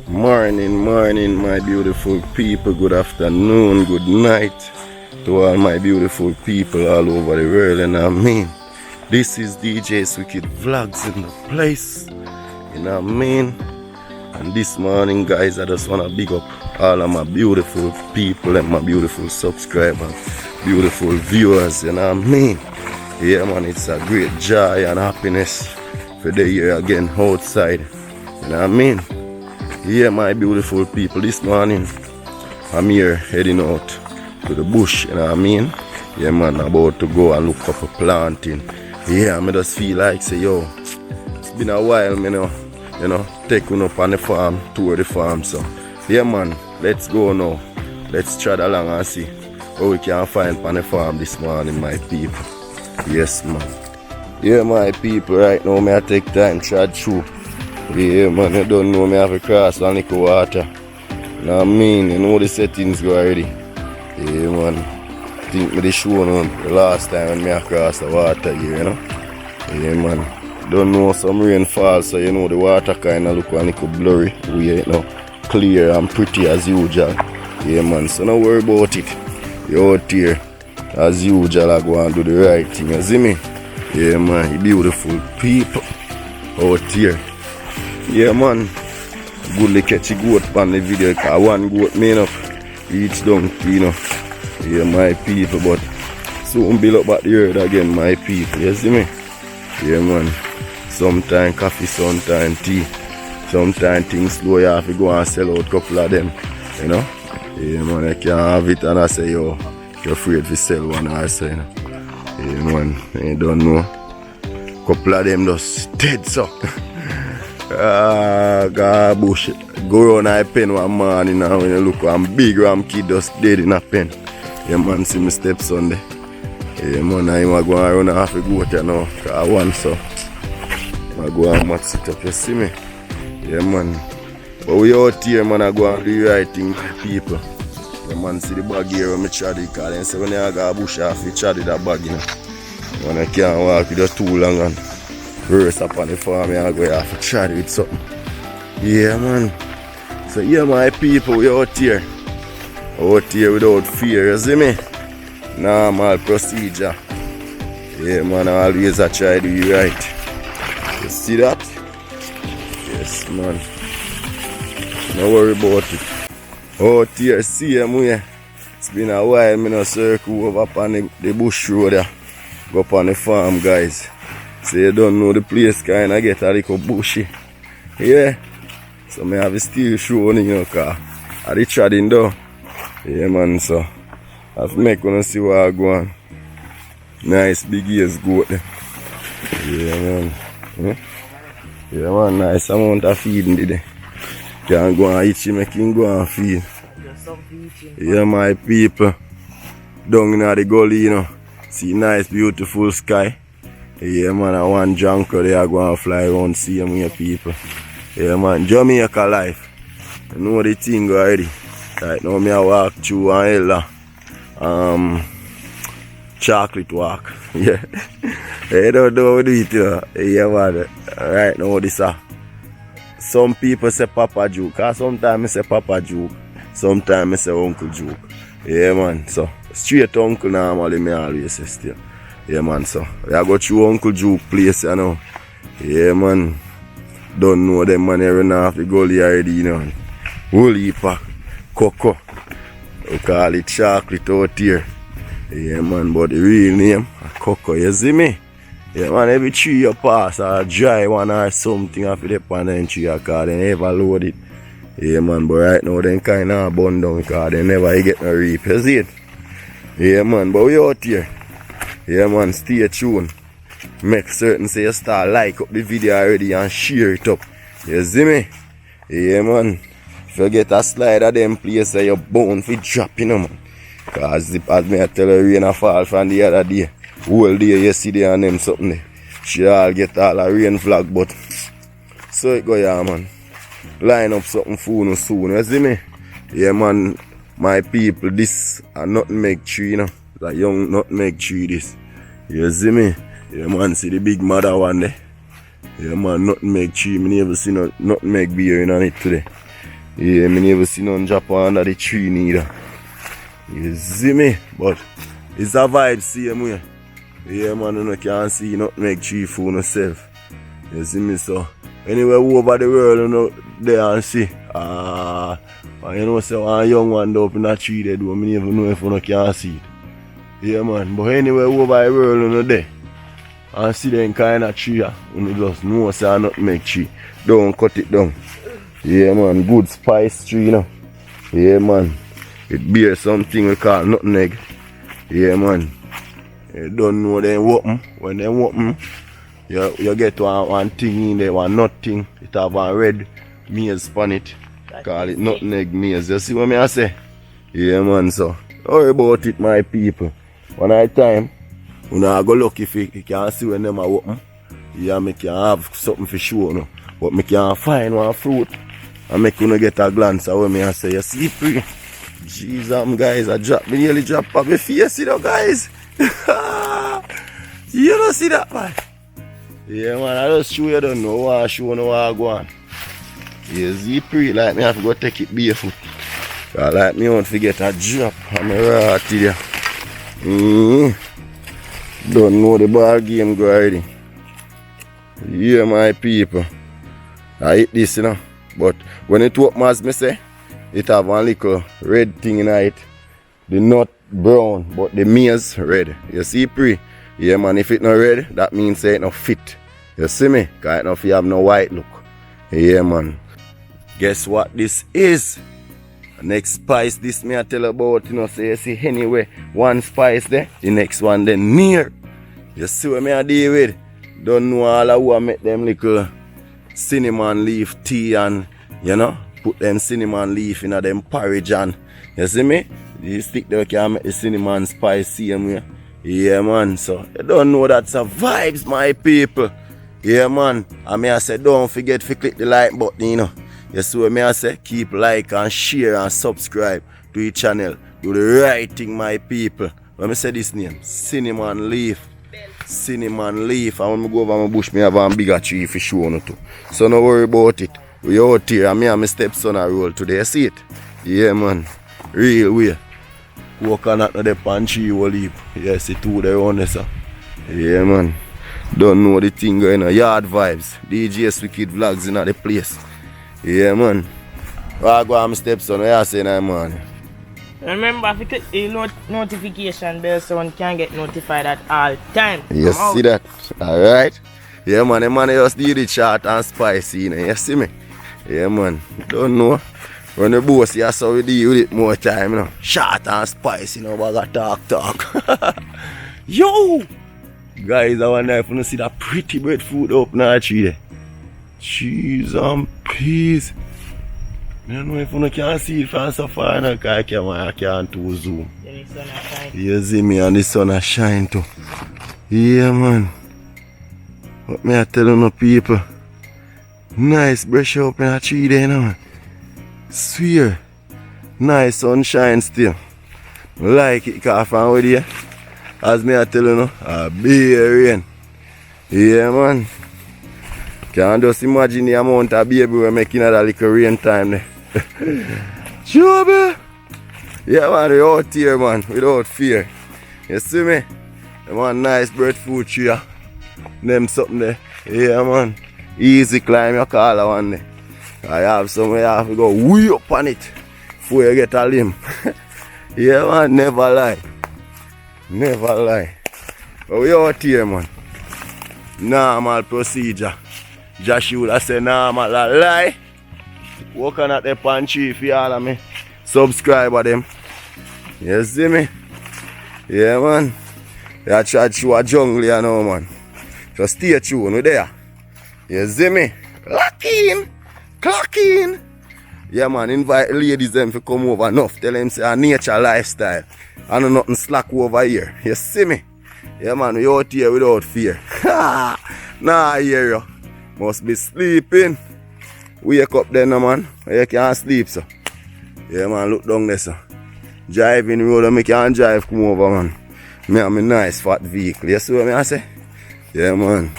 Morning, my beautiful people. Good afternoon, good night to all my beautiful people all over the world. And I mean, this is djswicked vlogs in the place. You know what I mean? And this morning, guys, I just want to big up all of my beautiful people and my beautiful subscribers, beautiful viewers. You know what I mean? Yeah, man, it's a great joy and happiness for the year again outside. You know what I mean? Yeah, my beautiful people, this morning I'm here heading out to the bush, you know what I mean? Yeah, man, about to go and look up a plantain. Yeah, I just feel like, say, yo, it's been a while, you know, taking up on the farm, tour the farm, so yeah, man, let's go now. Let's trot along and see what we can find on the farm this morning, my people. Yes, man. Yeah, my people, right now, I take time to trot through. Yeah, man, you don't know me have to cross a little water. You know what I mean? You know the settings go already. Yeah, man. I think me show the last time when I crossed the water here, you know? Yeah, man. Don't know some rainfall, so you know the water kind of look a little blurry. We you know, clear and pretty as usual. Yeah, man. So don't worry about it. You're out here as usual. I go and do the right thing. You see me? Yeah, man. Beautiful people out here. Yeah, man, goodly catch a goat on the video, cause one goat may not reach down, you know. Yeah, my people, but soon build up back the herd again, my people, you see me? Yeah, man, sometimes coffee, sometimes tea, sometimes things slow, you have to go and sell out a couple of them, you know. Yeah, man, I can't have it and I say, yo, you're afraid to sell one, I say, you know. Yeah, man, I don't know. Couple of them just dead, so. God bush. Go around a pen one morning now when you look I'm big ram kid just dead in a pen. Yeah, man, see my stepson there. Yeah, man, I'm going to run half a goat now. Cause one so I go and match it up, you see me? Yeah, man. But we out here, man, I go and do the right thing for people. Yeah, man, see the bag here when I traddy, cause then say when I go a bush off, you traddy that bag, you know. When I can't walk with it too long and verse up on the farm, I go have to try with something. Yeah, man. So yeah, my people, we out here without fear, you see me? Normal procedure. Yeah, man, I always I try to do you right. You see that? Yes, man. No worry about it. Out here, see him here. It's been a while, me no circle over up on the bush road there. Go up on the farm, guys. So you don't know the place kinda get a little bushy. Yeah. So I have a steel shoe on, you know, cause I the treading though. Yeah, man, so I have to make one see what I go on. Nice big ears goat there. Yeah, man. Yeah, man, nice amount of feeding today. Can go and eat you, make him go and feed. Yeah, my people. Down in the gully, you know. See nice beautiful sky. Yeah, man, I want junker there go and fly around see them here people. Yeah, man, Jamaica life. You know the thing already. Right now me I walk through and chocolate walk. Yeah. You don't know what do it, you know. Yeah, man. Right now this some people say Papa Juke. Cause sometimes I say Papa Juke. Sometimes I say Uncle Juke. Yeah, man. So straight uncle normally me always say still. Yeah, man, so I go through Uncle Juke place, you know. Yeah, man. Don't know them man here off the gully already, you know. Whole heap of cocoa. We call it chocolate out here. Yeah, man, but the real name cocoa, you see me? Yeah, man, every tree you pass or dry one or something after the pan and tree because they never load it. Yeah, man, but right now they kind of burn down because they never get no reap, you see it? Yeah, man, but we out here. Yeah, man, stay tuned. Make certain say you start like up the video already and share it up. You see me? Yeah, man. If you get a slide of them place you're bound for drop, you know, man. Cause as me I tell you, rain a fall from the other day. Whole day yesterday and them something there. She all get all a rain flag, but so it go, yeah, man. Line up something soon, you see me? Yeah, man, my people, this a nutmeg tree, you know. A young nutmeg tree this. You see me? Yeah, man, see the big mother one there. Yeah man, nutmeg tree. Me never see no nutmeg bearing on it today. Yeah, me never see none drop under the tree neither. You see me? But it's a vibe same way. Yeah man, you can't see nutmeg tree for yourself. You see me? So anywhere over the world, you know, there and see. And you know, say one young one up in that tree they do, I don't even know if you can't see it. Yeah man, but anywhere over the world, you know, there. And see them kind of tree, you just know say a nutmeg tree. Don't cut it down. Yeah man, good spice tree, you know. Yeah man, it bears something we call nutmeg. Yeah man, you don't know them open. When they open, you get one thing in there, one nut thing. It have one red maize on it. Call it nutmeg maize. You see what I say? Yeah man, so don't worry about it, my people. One night time, you know, I go look if you can see when them are open. Yeah, me can have something for sure, no. But me can find one fruit and make you get a glance at what me say. You see, free. Jesus, guys, me nearly drop off my face, you know, guys. You don't see that, man. Yeah, man, I just show you, don't know what I show, no what I go on. Yeah, see, free, like me have to go take it barefoot. Like me want to get a drop. I'm right here. Don't know the ball game go already. Yeah, my people. I eat this, you know. But when it open, as me say, it have one little red thing in it. The nut brown, but the maize red. You see, pre? Yeah, man, if it not red, that means it not fit. You see me? Because it not have no white look. Yeah, man. Guess what this is? Next spice, this me I tell about, you know, so you see anyway, one spice there, the next one then near. You see what me I deal with? Don't know all of who I make them little cinnamon leaf tea and, you know, put them cinnamon leaf in them porridge and, you see me? You stick there, can make the cinnamon spice same way. Yeah, man, so you don't know that's a vibes, my people. Yeah, man, and me I say don't forget to click the like button, you know. You see what me I say? Keep like and share and subscribe to the channel. Do the right thing, my people. When I say this name, cinnamon leaf. Cinnamon leaf. And when I go over my bush, I have a bigger tree for sure. No too. So don't worry about it. We out here and me and my stepson are roll today. You see it? Yeah, man. Real way. Coconut on the pan tree will leap. Yes, it two there on this. Yeah, man. Don't know the thing going on. Yard vibes. djswicked vlogs in the place. Yeah, man. I go on my stepson, what you say now, man? Remember, if you click the notification bell so one can get notified at all time. You see that? Alright? Yeah, man, the man just do the short and spicy, you know. You see me? Yeah, man. Don't know. When the boss, you so we deal with it more time, you know. Short and spicy, you know, but talk. Yo! Guys, I wonder if you see that pretty breadfruit up now tree there. Cheese and peas. I don't know if you can see it from so far, because I can't too zoom. You see me and the sun shine too. Yeah, man. What me I tell you people? Nice brush up in a tree there, man. Swear. Nice sunshine still. I like it because from with you. As me I tell you, a big rain. Yeah, man. Can't just imagine the amount of baby we're making at that little rain time there. Sure, man. Yeah, man, we're out here, man, without fear. You see me? Them one nice breadfruit tree. Them something there. Yeah, man. Easy climb, you call that one there. I have somewhere you have to go way up on it before you get a limb. Yeah, man, never lie. Never lie. But we out here, man. Normal procedure. Josh would have said normal lie. Working at the pantry for all of me. Subscribe to them. You see me? Yeah, man. You try to show a jungle, you know, man. Just stay tuned, we there. You see me? Lock in. Clock in. Yeah, man, invite ladies them to come over enough. Tell them say a nature lifestyle. I know nothing slack over here. You see me? Yeah, man, we out here without fear. Nah, I hear you. Must be sleeping. Wake up then, man. You can't sleep, so. Yeah, man, look down there, so. Driving road, and I can't drive, come over, man. Me have a nice fat vehicle. You see what I say? Yeah, man.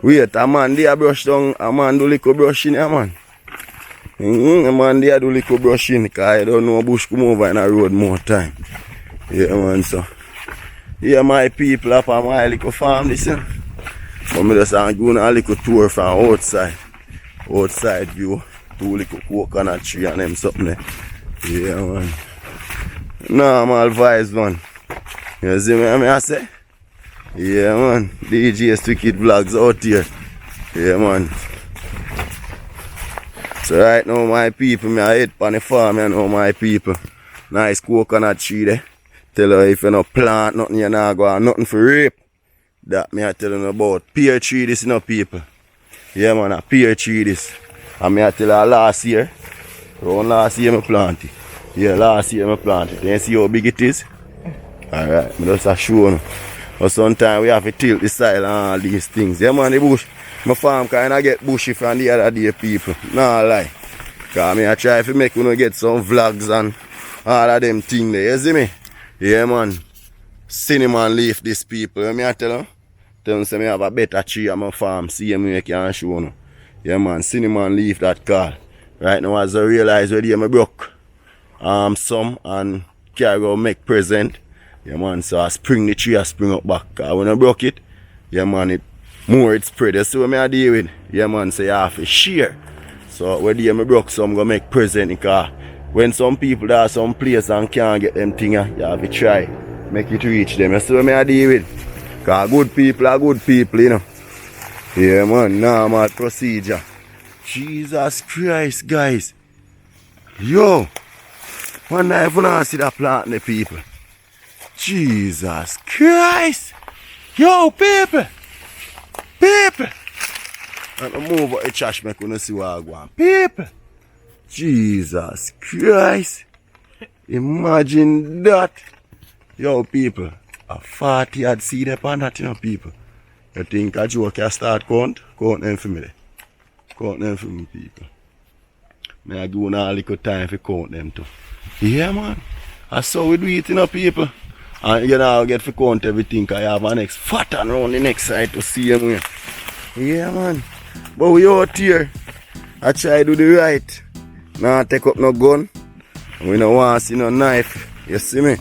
Wait, a man there brush down, a man do little brushing, a man. A man there do little brushing, because I don't know bush come over in a road more time. Yeah, man, so. Yeah, my people up on my little farm, this, you know. But I just going a little tour from outside. Outside view. 2 little coconut tree and them something there. Yeah, man. Normal vibes, man. You see me, I say? Yeah, man. djswicked vlogs out here. Yeah, man. So right now, my people, me I head on the farm, you know, my people. Nice coconut tree there. Tell her if you no plant nothing, you not go and nothing for rape. That me I tell you about. Pear tree this, you know, people. Yeah, man, a pear tree this. And me I tell her last year. Around last year, I planted. Yeah, last year, I planted. You see how big it is? Alright, I just show you. But sometimes we have to tilt the soil and all these things. Yeah, man, the bush. My farm kind of get bushy from the other day, people. Nah, lie. Because I try to make you get some vlogs and all of them things there. You see me? Yeah, man. Cinnamon leaf, this people. You know I tell you? Tell them say I have a better tree on my farm. See me, I can show you. Yeah, man. Cinnamon leaf, that call. Right now, as I realize where I broke some and carry go make present. Yeah, man. So I spring the tree, I spring up back. When I broke it, yeah, man, it spread. You see what I deal with? Yeah, man. So you have to share. So where I broke some, I'm going to make present. Because when some people are some place and can't get them things, you have to try. Make it reach them. You see what I deal with? Because good people are good people, you know. Yeah, man. Normal procedure. Jesus Christ, guys. Yo. One night if you don't see that plant, the people. Jesus Christ. Yo, people. People. And I move out the trash, make you see what I want. People. Jesus Christ. Imagine that. Yo, people. A 40 I'd see them on that, you know, people. You think a joke can start count? Count them for me there. Count them for me, people. Me I give you a little time to count them too. Yeah, man. That's how we do it, you know, people. And you know, I get to count everything, because I have an next fat and round the next side to see them here. Yeah, man. But we out here. I try to do the right. Now take up no gun. We don't want to see no knife. You see me?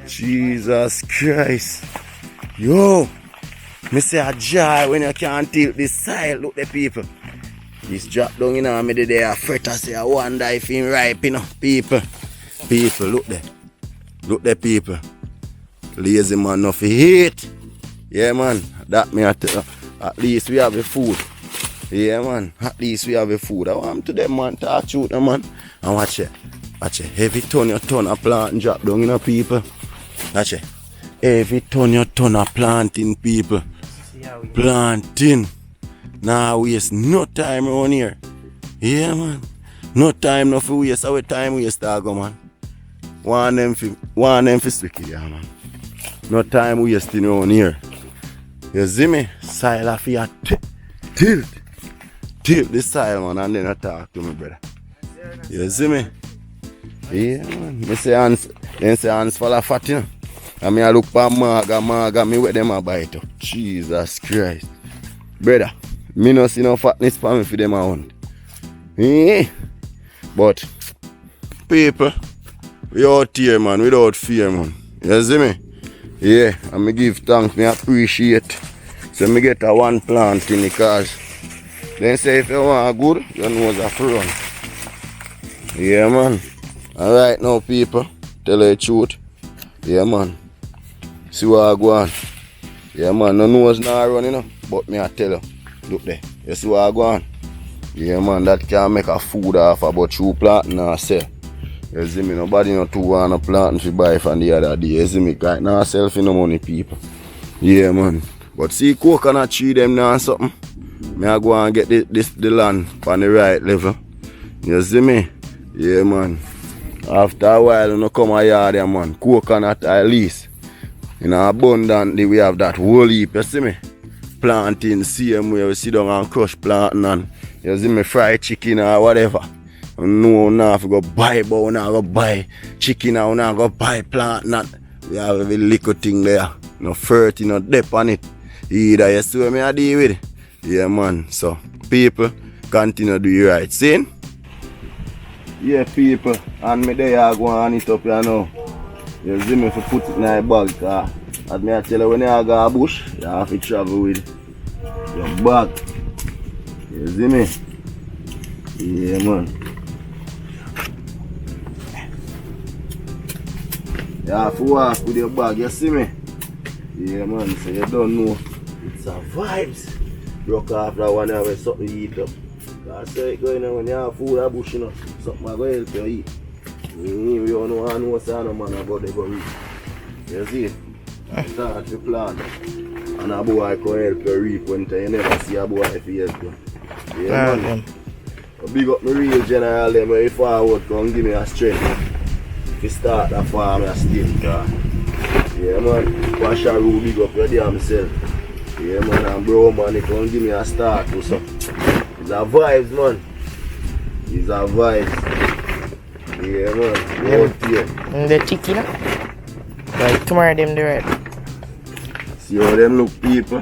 Jesus Christ. Yo. Me say a jar when you can't tilt this side. Look the people. This drop down, you know, me there a fret. I say I wonder if it's ripe, you know. People. People, look there. Look there, people. Lazy man, nothing hate. Yeah, man. That me at least we have the food. Yeah, man. At least we have the food. I want to them, man. Talk to them, man. And watch it. Watch it. Every ton of plantain drop down, you know, people. Watch it. Every ton of plantain, people. Plantain. Now waste no time around here. Yeah, man. No time, no for waste. Our time waste, go, man. One them for SWICKED, yeah, man. No time wasting around here. You see me? Soil of your tilt. Tilt the soil, man, and then I talk to me, brother. You see me? Yeah, man. Me say hands, then say hands full of fat, you know. And me I look for maga, me wet them a bite up. Jesus Christ. Brother, me no see no fatness for me for them around. Yeah. But, people, we out here, man, without fear, man. You see me? Yeah, and me give thanks, me appreciate. So me get a one plant in the cars. Then say if you want good, you know it's a front. Yeah, man. Alright now, people, tell you the truth. Yeah, man. See what I go on. Yeah, man, no nose not run, you know. But me I tell you, look there. You see what I go on? Yeah, man, that can make a food off about 2 plantain and sell. You see me, nobody no too want a plantain to buy from the other day. You see me, right now sell for no money, people. Yeah, man. But see coconut tree them now something. Me I go and get the land on the right level. You see me? Yeah, man. After a while, you know, come a yard there, man. Coconut at least. You know, abundantly we have that whole heap, you see me? Plantain, same way we sit down and crush plantain and, you see me, fried chicken or whatever. You know, now if you go buy, but now go buy chicken or now go buy plantain. We have a little thing there. No 30, no depth on it. Either you see what I deal with. Yeah, man. So, people, continue to do your right. See? Yeah, people. And me there, I go and it up here now. You see me if I put it in a bag. As me I tell you, when you go a bush, you have to travel with your bag. You see me? Yeah, man. You have to walk with your bag, you see me? Yeah, man. So you don't know. It's a vibes. Broke off that one where something to eat up. I say it going on when you have food at bush, you know. Something I go help you eat. You don't know how no sound man about they go eat. You see? Start to plant. And a boy can help you reap when you never see a boy if he help you. Yeah, man. Big up my real general them when you forward come give me a strength. To start that farm and still. Yeah, man. Wash a rule big up your damn self. Yeah, man, and bro, man, it can give me a start or something. It's a vibes, man. It's a vibes. Yeah, man. Out here. The chicken. Like tomorrow, them the right. See how them look, people.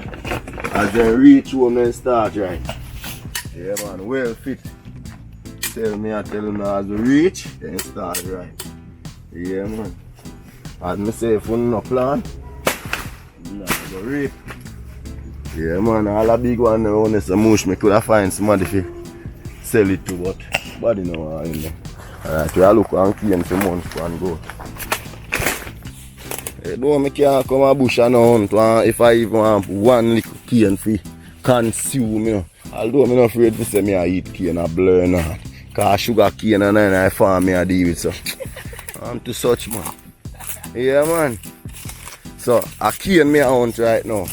As they reach home, then start right. Yeah, man, well fit. Tell me, I tell them as we reach, then start right. Yeah, man. As me say, if we no plan, we not go reap. Yeah, man, all the big one on this mush, me could have find somebody to sell it to, but body no in there. Alright, we look and cane for months and go. Hey, don't make you come a bush and hunt if I even want one little cane for consume, you know. Although I'm not afraid to say me I eat cane and blur now. Cause sugar cane and I farm me I deal with, so I'm too such, man. Yeah, man. So a cane me I hunt right now.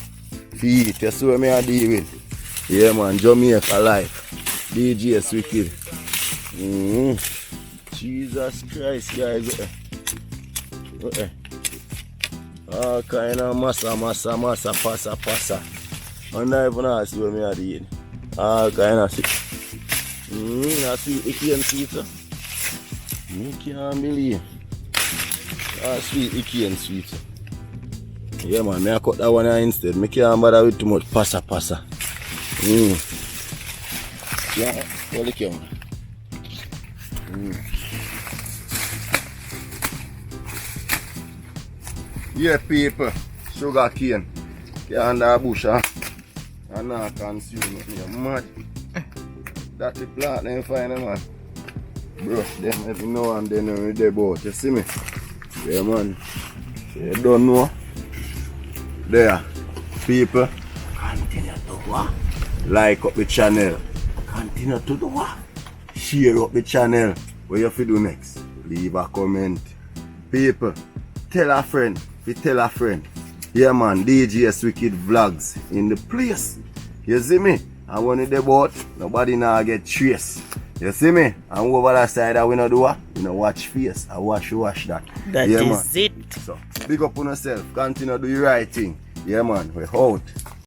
Feet, that's what me I deal with. Yeah, man, Jamaica life. djswicked. Jesus Christ, guys. All kind of massa, passa. And I even ask what me I deal. All kind of shit. That's sweet, you can't see it. You can't believe. That's sweet, you can't see it. Yeah, man, I cut that one instead. I can't bother with too much passa. Yeah, hold the camera. Yeah, people, sugar cane. Yeah, under a bush, huh? And now consume it. Yeah, mad. That's the plant, then find them, man. Brush them every now and then when they both. You see me? Yeah, man. You don't know. There, people, continue to watch. Like up the channel. Continue to do what? Share up the channel. What you have to do next? Leave a comment. People, tell a friend. If you tell a friend. Yeah, man, djswicked vlogs in the place. You see me? And when they boat, nobody now get trace. You see me? And over that side, we not do what? We not watch face. I wash that. That yeah, is man. it. So, big up on yourself. Continue to do your right thing. Yeah, man. We're out.